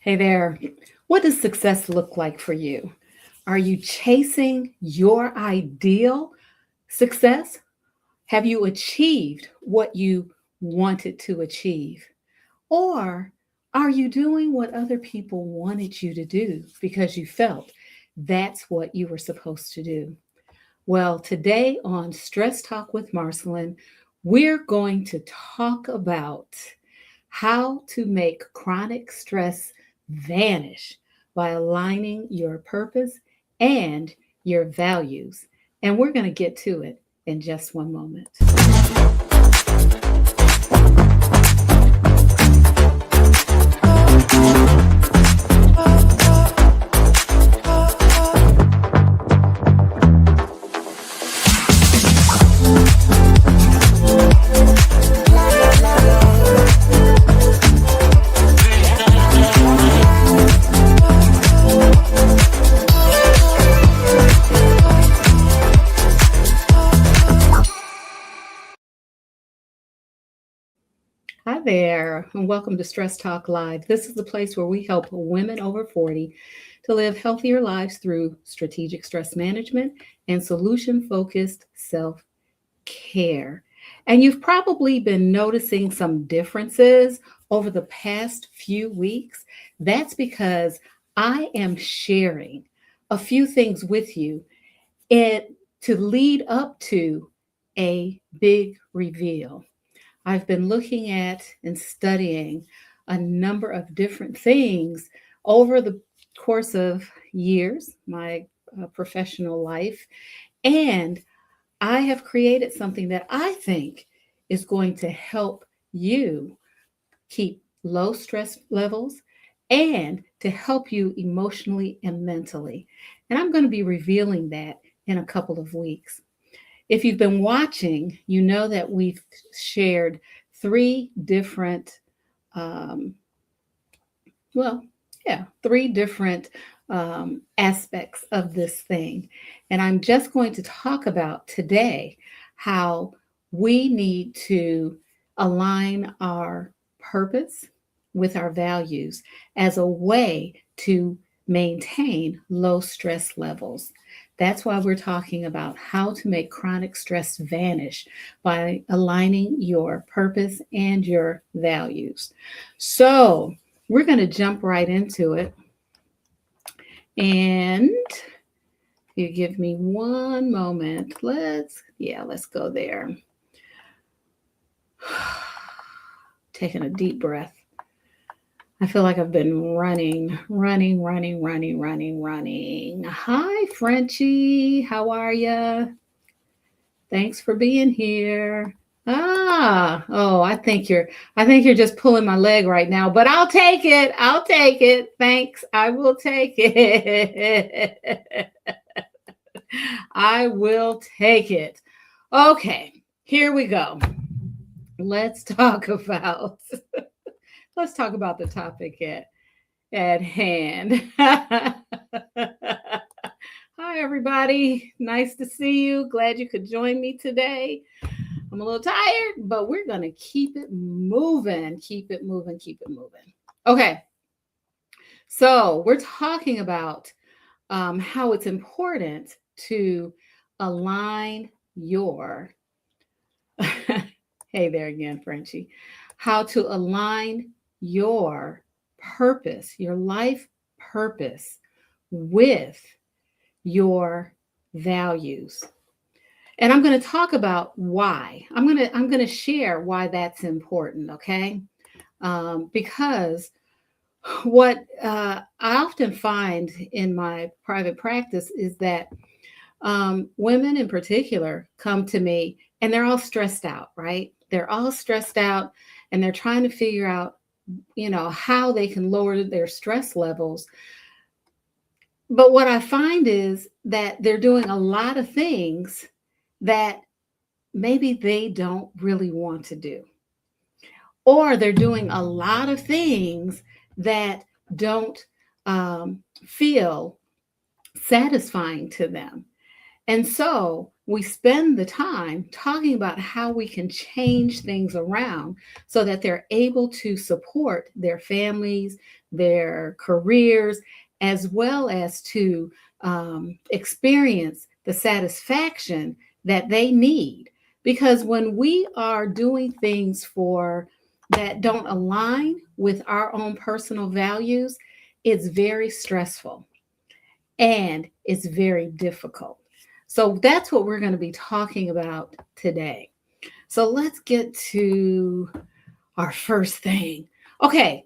Hey there. What does success look like for you? Are you chasing your ideal success? Have you achieved what you wanted to achieve? Or are you doing what other people wanted you to do because you felt that's what you were supposed to do? Well, today on Stress Talk with Marcyline, we're going to talk about how to make chronic stress vanish by aligning your purpose and your values. And we're going to get to it in just one moment. Hi there, and welcome to Stress Talk Live. This is the place where we help women over 40 to live healthier lives through strategic stress management and solution focused self care. And you've probably been noticing some differences over the past few weeks. That's because I am sharing a few things with you it, to lead up to a big reveal. I've been looking at and studying a number of different things over the course of years, my professional life, and I have created something that I think is going to help you keep low stress levels and to help you emotionally and mentally. And I'm going to be revealing that in a couple of weeks. If you've been watching, you know that we've shared three different, um, well, yeah, three different aspects of this thing. And I'm just going to talk about today how we need to align our purpose with our values as a way to maintain low stress levels. That's why we're talking about how to make chronic stress vanish by aligning your purpose and your values. So, we're going to jump right into it. And you give me one moment. Let's go there. Taking a deep breath. I feel like I've been running. Hi, Frenchie. How are you? Thanks for being here. I think you're just pulling my leg right now, but I'll take it. I'll take it. Thanks. I will take it. I will take it. Okay, here we go. Let's talk about let's talk about the topic at hand. Hi, everybody. Nice to see you. Glad you could join me today. I'm a little tired, but we're going to keep it moving. Keep it moving. Okay. So, we're talking about how it's important to align your, hey there again, Frenchie, how to align your purpose, your life purpose with your values. And I'm going to talk about why. I'm going to share why that's important, okay? Because what I often find in my private practice is that women in particular come to me and they're all stressed out, right? They're all stressed out and they're trying to figure out, how they can lower their stress levels. But what I find is that they're doing a lot of things that maybe they don't really want to do. Or they're doing a lot of things that don't feel satisfying to them. And so we spend the time talking about how we can change things around so that they're able to support their families, their careers, as well as to experience the satisfaction that they need. Because when we are doing things for that don't align with our own personal values, it's very stressful and it's very difficult. So that's what we're going to be talking about today. So let's get to our first thing. Okay,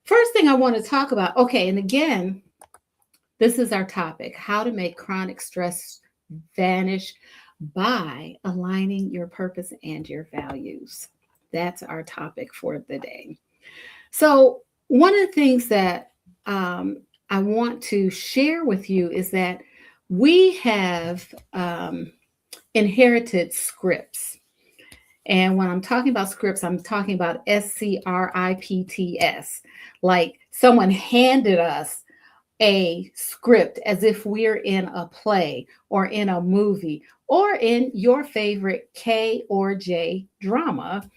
first thing I want to talk about. Okay, and again, this is our topic: how to make chronic stress vanish by aligning your purpose and your values. That's our topic for the day. So, one of the things that I want to share with you is that we have inherited scripts. And when I'm talking about scripts, I'm talking about scripts, like someone handed us a script as if we're in a play or in a movie or in your favorite K or J drama,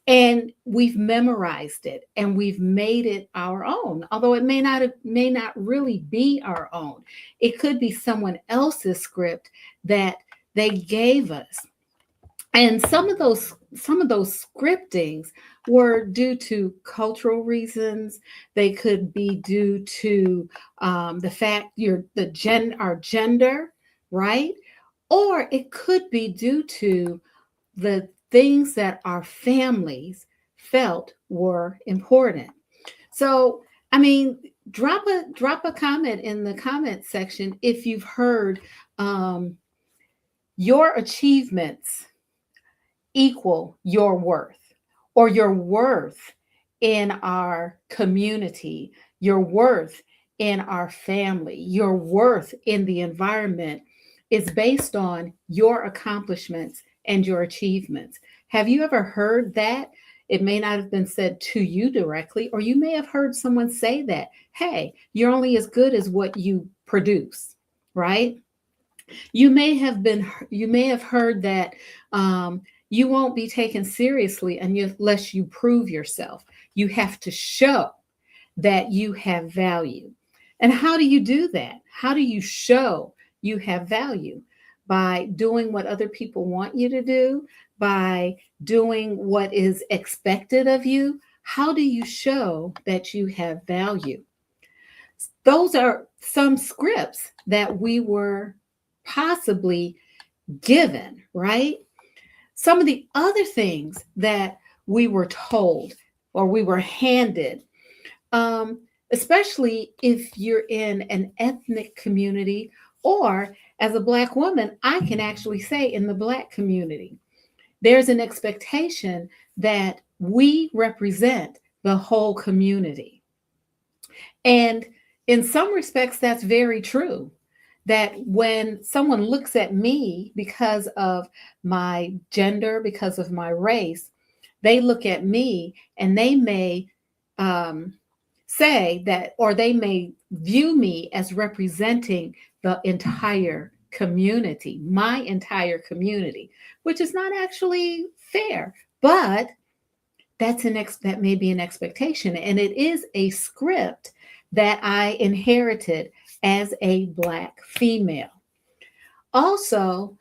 and we've memorized it and we've made it our own, although it may not really be our own. It could be someone else's script that they gave us. And some of those scriptings were due to cultural reasons. They could be due to the fact our gender, right? Or it could be due to the things that our families felt were important. So, I mean, drop a comment in the comment section if you've heard um, your achievements equal your worth, or your worth in our community, your worth in our family, your worth in the environment is based on your accomplishments and your achievements. Have you ever heard that? It may not have been said to you directly, or you may have heard someone say that, hey, you're only as good as what you produce, right? You may have heard that you won't be taken seriously unless you prove yourself. You have to show that you have value. And how do you do that? How do you show you have value? By doing what other people want you to do, by doing what is expected of you. How do you show that you have value? Those are some scripts that we were possibly given, right? Some of the other things that we were told or we were handed, um, especially if you're in an ethnic community, or as a Black woman, I can actually say in the Black community, there's an expectation that we represent the whole community. And in some respects, that's very true. That when someone looks at me because of my gender, because of my race, they look at me and they may um, say that, or they may view me as representing the entire community, my entire community, which is not actually fair. But that may be an expectation, and it is a script that I inherited as a Black female. Also,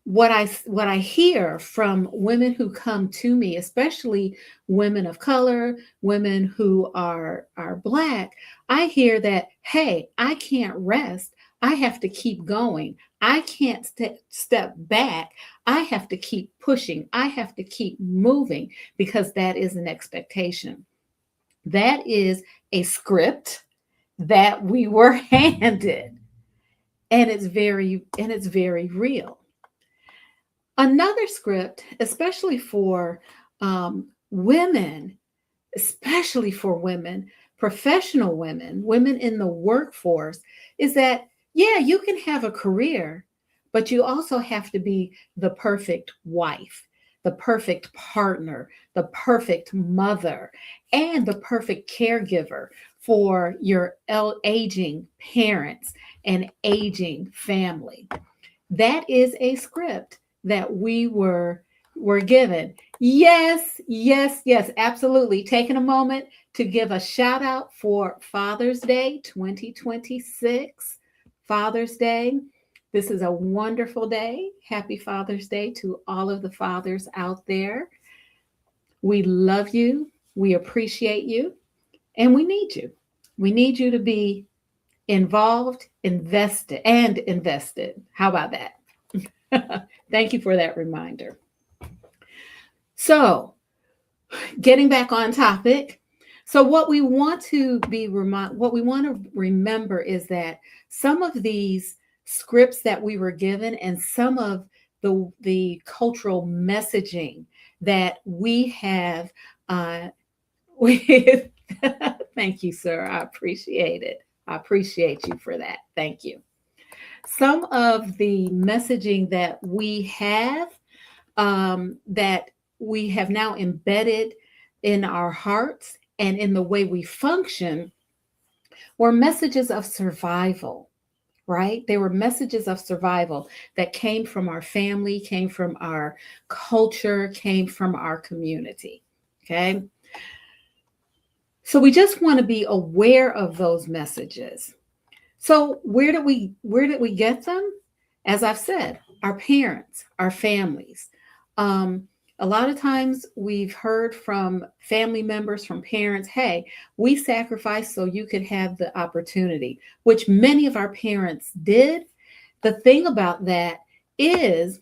what I hear from women who come to me, especially women of color, women who are Black, I hear that, hey, I can't rest. I have to keep going. I can't step back. I have to keep pushing. I have to keep moving because that is an expectation. That is a script that we were handed, and it's very real. Another script, women, especially for women, professional women, women in the workforce, is that, yeah, you can have a career, but you also have to be the perfect wife, the perfect partner, the perfect mother, and the perfect caregiver for your aging parents and aging family. That is a script that we were given. Yes, yes, yes, absolutely. Taking a moment to give a shout out for Father's Day 2026. Father's Day. This is a wonderful day. Happy Father's Day to all of the fathers out there. We love you. We appreciate you. And we need you. We need you to be involved, invested, and invested. How about that? Thank you for that reminder. So, getting back on topic. So, what we want to remember is that some of these scripts that we were given and some of the cultural messaging that we have with thank you, sir. I appreciate it. I appreciate you for that. Thank you. Some of the messaging that that we have now embedded in our hearts and in the way we function were messages of survival, right? They were messages of survival that came from our family, came from our culture, came from our community. Okay. So we just want to be aware of those messages. So where did we get them? As I've said, our parents, our families. Um, a lot of times we've heard from family members, from parents, hey, we sacrificed so you could have the opportunity, which many of our parents did. The thing about that is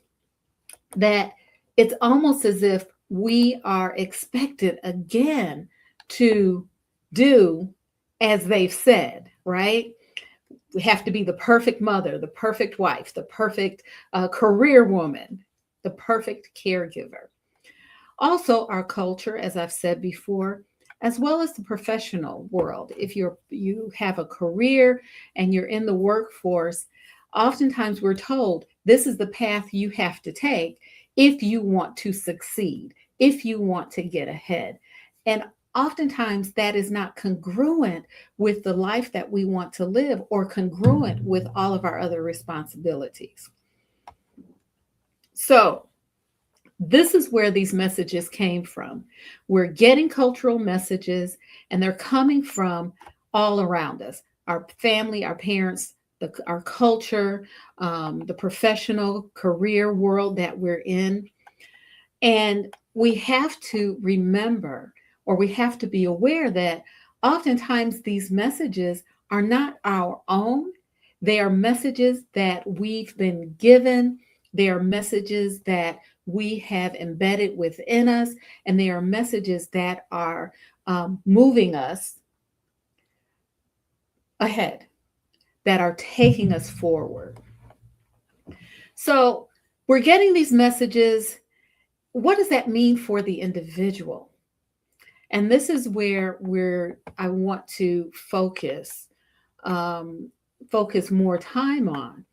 that it's almost as if we are expected again to do as they've said, right? We have to be the perfect mother, the perfect wife, the perfect career woman, the perfect caregiver. Also, our culture, as I've said before, as well as the professional world. If you have a career and you're in the workforce, oftentimes we're told this is the path you have to take if you want to succeed, if you want to get ahead. And oftentimes that is not congruent with the life that we want to live or congruent with all of our other responsibilities. So, this is where these messages came from. We're getting cultural messages, and they're coming from all around us, our family, our parents, our culture, the professional career world that we're in. And we have to remember, or we have to be aware that oftentimes these messages are not our own. They are messages that we've been given. They are messages that we have embedded within us, and they are messages that are moving us ahead, that are taking us forward. So we're getting these messages. What does that mean for the individual? And this is where I want to focus more time on.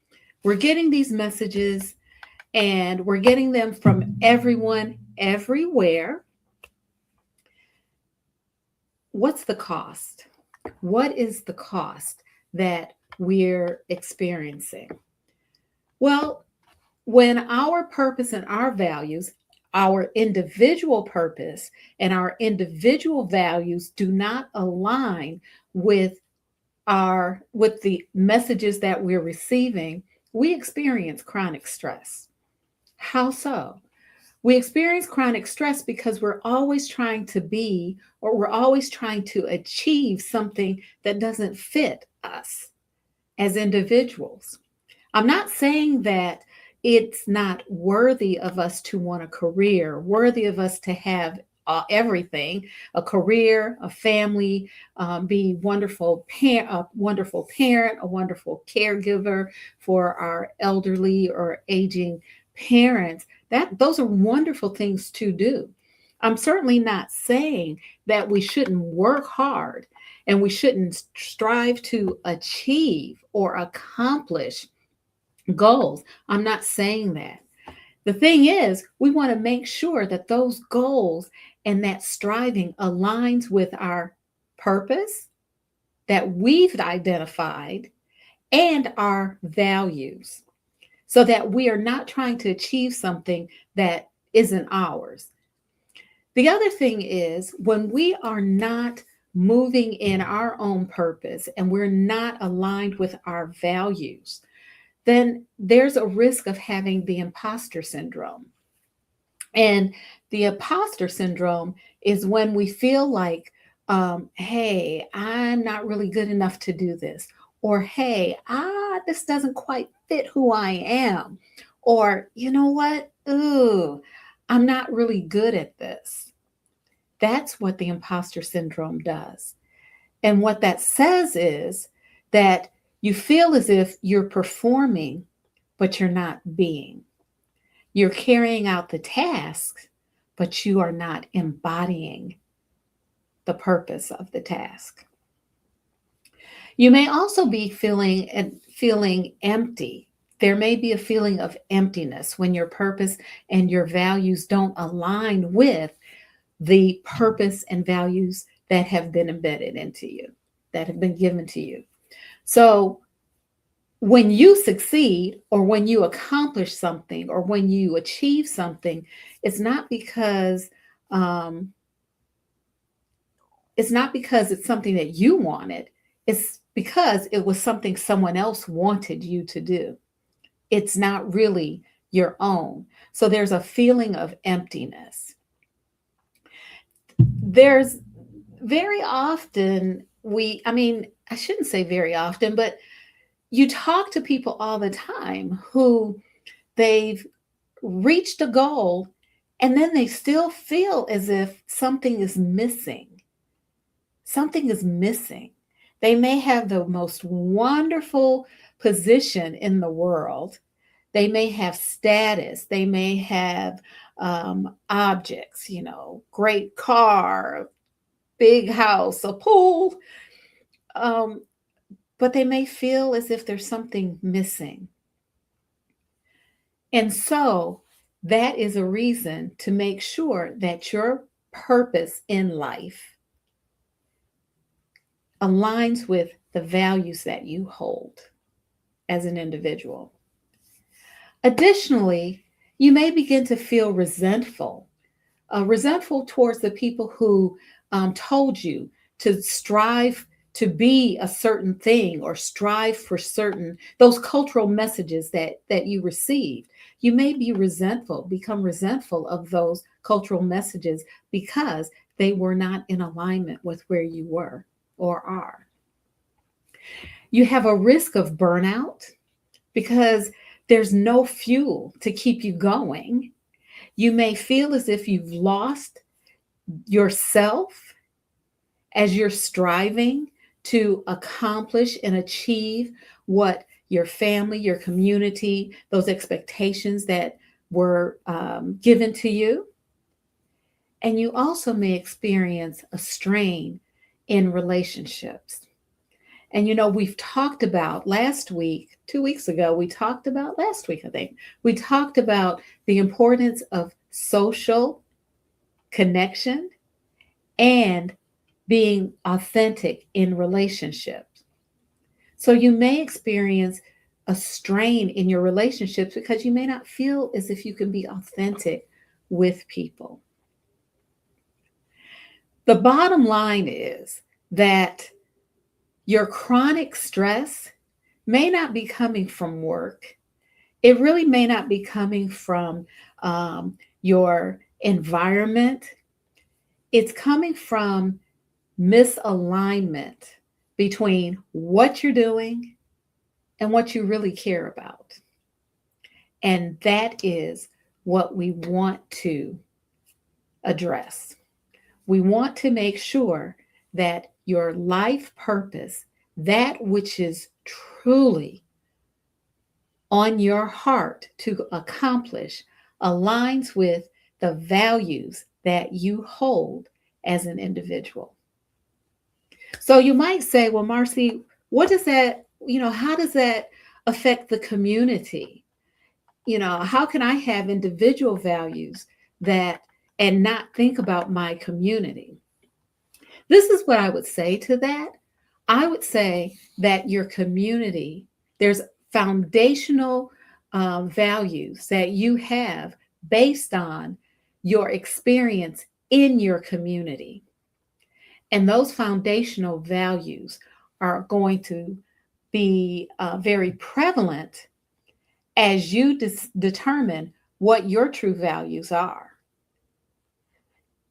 We're getting these messages and we're getting them from everyone, everywhere. What's the cost? What is the cost that we're experiencing? Well, when our purpose and our values, our individual purpose and our individual values do not align with the messages that we're receiving, we experience chronic stress. How so? We experience chronic stress because we're always trying to be, or we're always trying to achieve something that doesn't fit us as individuals. I'm not saying that it's not worthy of us to want a career, worthy of us to have everything, a career, a family, be a wonderful parent, a wonderful caregiver for our elderly or aging parents. Those are wonderful things to do. I'm certainly not saying that we shouldn't work hard and we shouldn't strive to achieve or accomplish goals. I'm not saying that. The thing is, we want to make sure that those goals and that striving aligns with our purpose that we've identified and our values. so that we are not trying to achieve something that isn't ours. The other thing is when we are not moving in our own purpose and we're not aligned with our values, then there's a risk of having the imposter syndrome. And the imposter syndrome is when we feel like, hey, I'm not really good enough to do this. Or, hey, this doesn't quite fit who I am. Or, you know what? Ooh, I'm not really good at this. That's what the imposter syndrome does. And what that says is that you feel as if you're performing, but you're not being. You're carrying out the task, but you are not embodying the purpose of the task. You may also be feeling empty. There may be a feeling of emptiness when your purpose and your values don't align with the purpose and values that have been embedded into you, that have been given to you. So when you succeed or when you accomplish something or when you achieve something, it's not because um, it's something that you wanted. It's because it was something someone else wanted you to do. It's not really your own. So there's a feeling of emptiness. There's very often I shouldn't say very often, but you talk to people all the time who they've reached a goal and then they still feel as if something is missing. Something is missing. They may have the most wonderful position in the world. They may have status. They may have objects, great car, big house, a pool. Um, but they may feel as if there's something missing. And so that is a reason to make sure that your purpose in life aligns with the values that you hold as an individual. Additionally, you may begin to feel resentful towards the people who told you to strive to be a certain thing or strive for certain those cultural messages that you received. You may become resentful of those cultural messages because they were not in alignment with where you were or are. You have a risk of burnout because there's no fuel to keep you going. You may feel as if you've lost yourself as you're striving to accomplish and achieve what your family, your community, those expectations that were given to you. And you also may experience a strain in relationships. And we've talked about last week, 2 weeks ago, last week, I think, we talked about the importance of social connection and being authentic in relationships. So you may experience a strain in your relationships because you may not feel as if you can be authentic with people. The bottom line is that your chronic stress may not be coming from work. It really may not be coming from your environment. It's coming from misalignment between what you're doing and what you really care about. And that is what we want to address. We want to make sure that your life purpose, that which is truly on your heart to accomplish, aligns with the values that you hold as an individual. So you might say, well, Marcy, what does that, how does that affect the community? How can I have individual values and not think about my community? This is what I would say to that. I would say that your community, there's foundational values that you have based on your experience in your community. And those foundational values are going to be very prevalent as you determine what your true values are.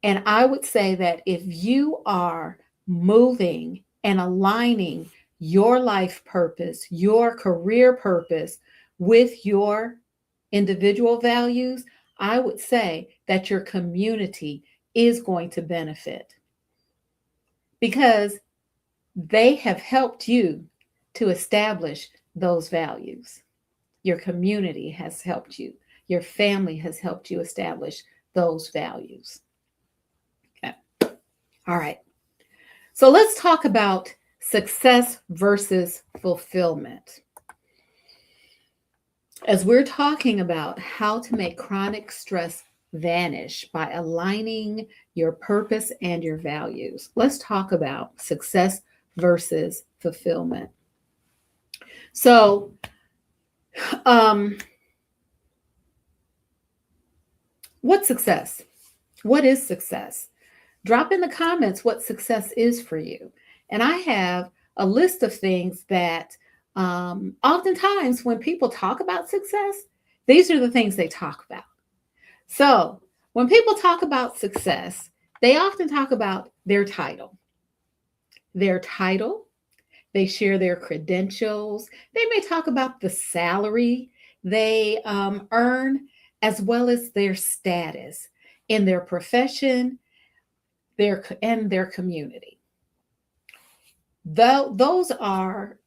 And I would say that if you are moving and aligning your life purpose, your career purpose with your individual values, I would say that your community is going to benefit because they have helped you to establish those values. Your community has helped you. Your family has helped you establish those values. Okay. All right. So let's talk about success versus fulfillment. As we're talking about how to make chronic stress vanish by aligning your purpose and your values, let's talk about success versus fulfillment. So, what's success? What is success? Drop in the comments what success is for you. And I have a list of things that oftentimes when people talk about success, these are the things they talk about. So when people talk about success, they often talk about their title. Their title, they share their credentials. They may talk about the salary they earn, as well as their status in their profession, and their community. Those are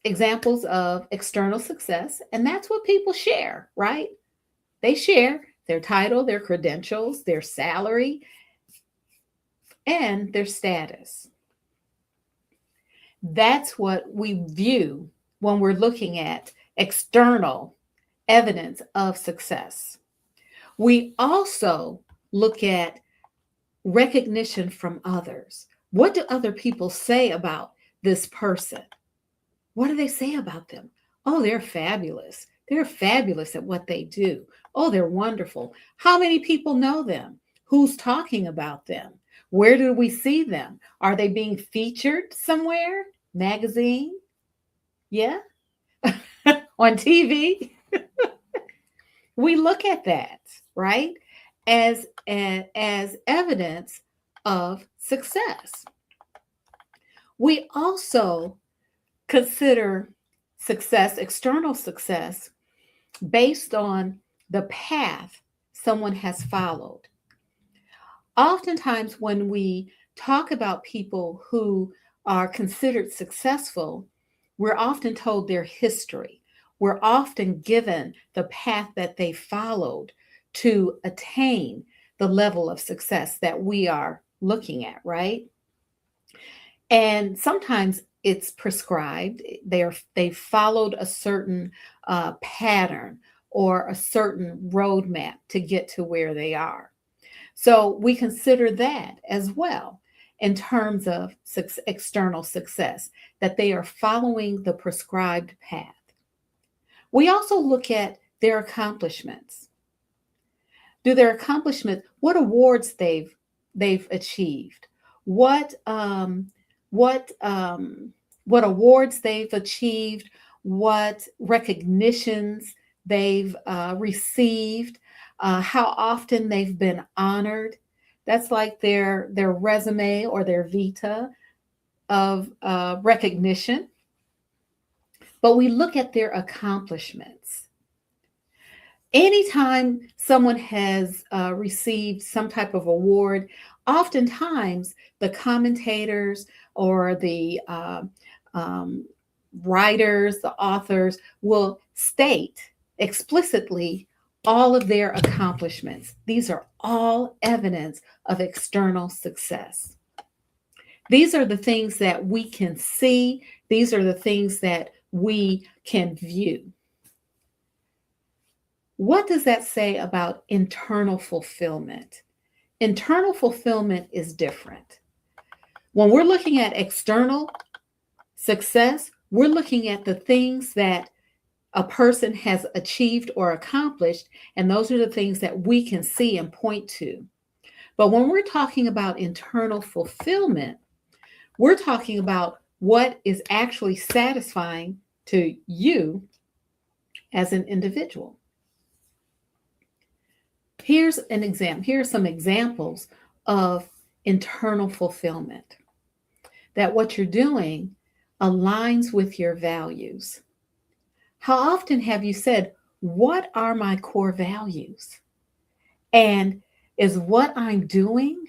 examples of external success, and that's what people share, right? They share their title, their credentials, their salary, and their status. That's what we view when we're looking at external evidence of success. We also look at recognition from others. What do other people say about this person? What do they say about them? Oh, they're fabulous. They're fabulous at what they do. Oh, they're wonderful. How many people know them? Who's talking about them? Where do we see them? Are they being featured somewhere? Magazine? Yeah. On TV? We look at that, right? As evidence of success. We also consider success, external success, based on the path someone has followed. Oftentimes, when we talk about people who are considered successful, we're often told their history. We're often given the path that they followed to attain the level of success that we are looking at, right? And sometimes it's prescribed. They followed a certain pattern or a certain roadmap to get to where they are. So we consider that as well in terms of external success, that they are following the prescribed path. We also look at their accomplishments. Do their accomplishments, what awards they've achieved, what awards they've achieved, what recognitions they've received, how often they've been honored. That's like their resume or their vita of recognition. But we look at their accomplishments. Anytime someone has received some type of award, oftentimes the commentators or the writers, the authors will state explicitly all of their accomplishments. These are all evidence of external success. These are the things that we can see. These are the things that we can view. What does that say about internal fulfillment? Internal fulfillment is different. When we're looking at external success, we're looking at the things that a person has achieved or accomplished, and those are the things that we can see and point to. But when we're talking about internal fulfillment, we're talking about what is actually satisfying to you as an individual. Here's an example. Here are some examples of internal fulfillment. That what you're doing aligns with your values. How often have you said, what are my core values? And is what I'm doing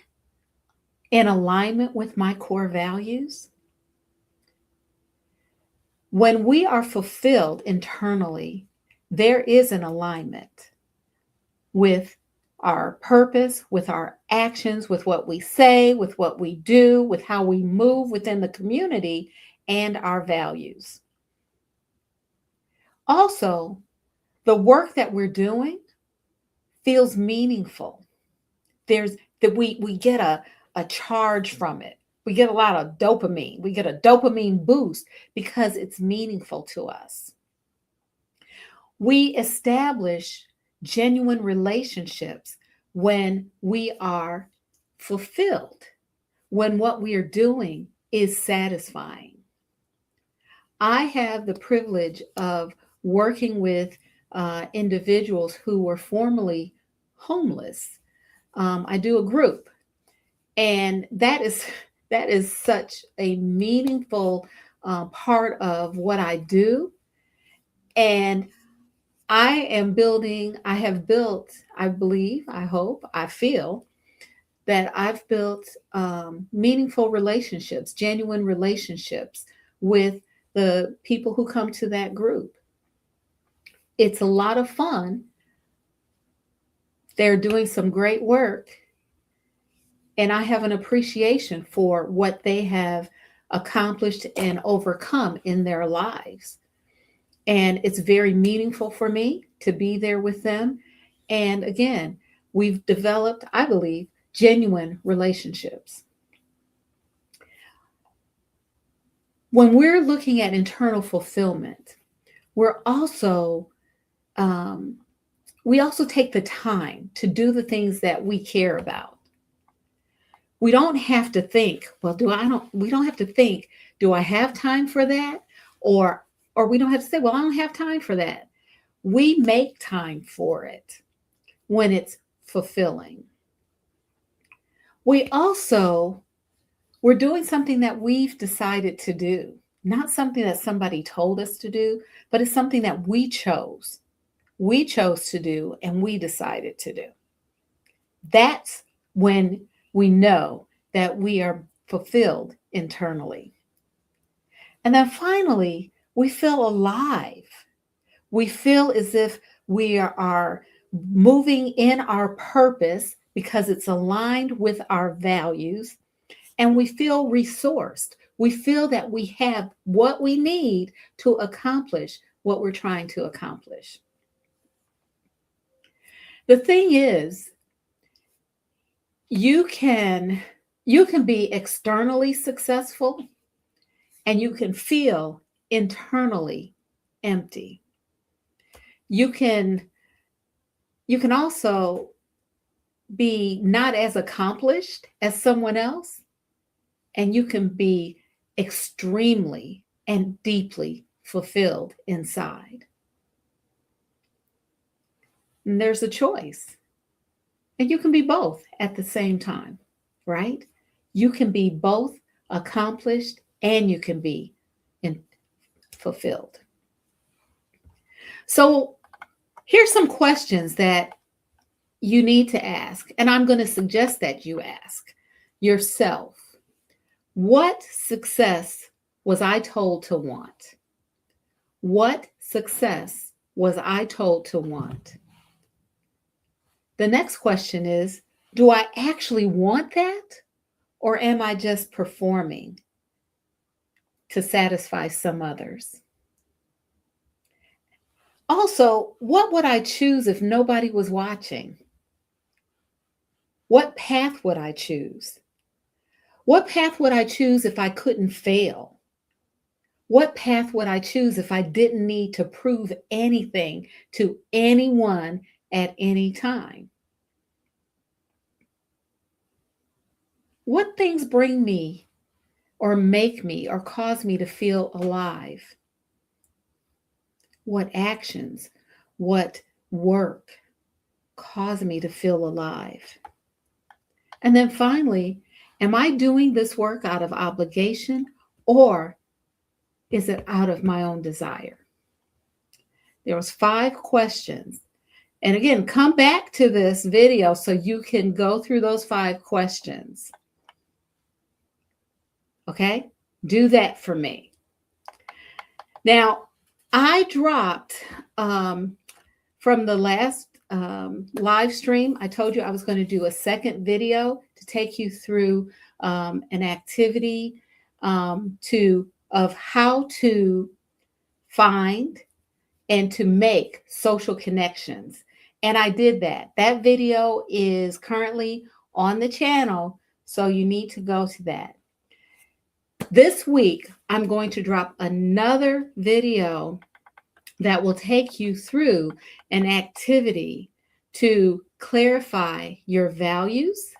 in alignment with my core values? When we are fulfilled internally, there is an alignment with our purpose, with our actions, with what we say, with what we do, with how we move within the community, and our values. Also, the work that we're doing feels meaningful. There's that we get a charge from it. We get a lot of dopamine. We get a dopamine boost because it's meaningful to us. We establish genuine relationships when we are fulfilled, when what we are doing is satisfying. I have the privilege of working with individuals who were formerly homeless. I do a group, and that is such a meaningful part of what I do. And I have built, I believe, I hope, I feel that I've built meaningful relationships, genuine relationships with the people who come to that group. It's a lot of fun. They're doing some great work. And I have an appreciation for what they have accomplished and overcome in their lives. And it's very meaningful for me to be there with them. And again, we've developed, I believe, genuine relationships. When we're looking at internal fulfillment, we're also we also take the time to do the things that we care about. We don't have to think, well, we don't have to think, do I have time for that? Or we don't have to say, well, I don't have time for that. We make time for it when it's fulfilling. We're doing something that we've decided to do, not something that somebody told us to do, but it's something that we chose. We chose to do and we decided to do. That's when we know that we are fulfilled internally. And then finally, we feel alive. We feel as if we are moving in our purpose because it's aligned with our values, and we feel resourced. We feel that we have what we need to accomplish what we're trying to accomplish. The thing is, you can be externally successful and you can feel internally empty. You can also be not as accomplished as someone else, and you can be extremely and deeply fulfilled inside. And there's a choice. And you can be both at the same time, right? You can be both accomplished and you can be fulfilled. So here's some questions that you need to ask, and I'm going to suggest that you ask yourself. What success was I told to want? What success was I told to want? The next question is, do I actually want that? Or am I just performing to satisfy some others? Also, what would I choose if nobody was watching? What path would I choose? What path would I choose if I couldn't fail? What path would I choose if I didn't need to prove anything to anyone at any time? What things bring me or make me or cause me to feel alive? What actions, what work cause me to feel alive? And then finally, am I doing this work out of obligation or is it out of my own desire? There was 5 questions. And again, come back to this video so you can go through those 5 questions. Okay? Do that for me. Now, I dropped from the last live stream, I told you I was going to do a second video to take you through an activity of how to find and to make social connections. And I did that. That video is currently on the channel, so you need to go to that. This week, I'm going to drop another video that will take you through an activity to clarify your values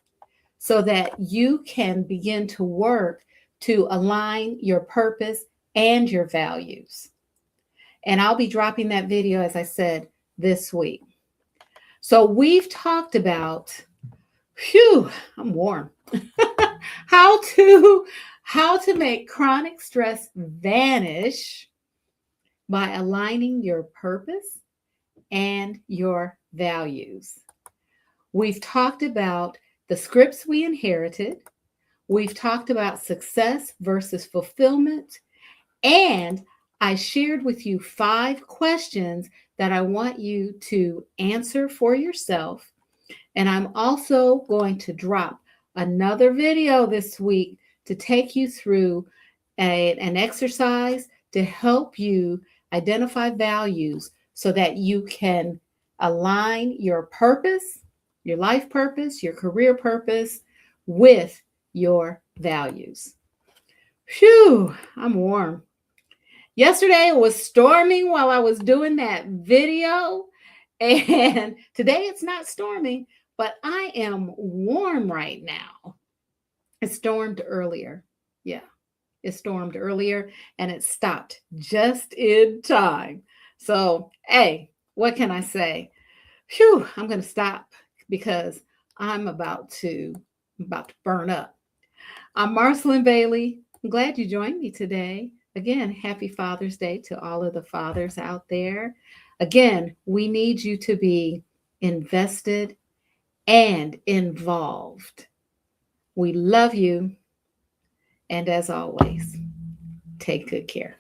so that you can begin to work to align your purpose and your values. And I'll be dropping that video, as I said, this week. So we've talked about, I'm warm, how to make chronic stress vanish by aligning your purpose and your values. We've talked about the scripts we inherited. We've talked about success versus fulfillment. And I shared with you 5 questions that I want you to answer for yourself. And I'm also going to drop another video this week to take you through an exercise to help you identify values so that you can align your purpose, your life purpose, your career purpose with your values. Phew, I'm warm. Yesterday it was storming while I was doing that video, and today it's not storming, but I am warm right now. It stormed earlier. Yeah, it stormed earlier and it stopped just in time. So, hey, what can I say? Phew, I'm going to stop because I'm about to burn up. I'm Marcyline Bailey. I'm glad you joined me today. Again, happy Father's Day to all of the fathers out there. Again, we need you to be invested and involved. We love you. And as always, take good care.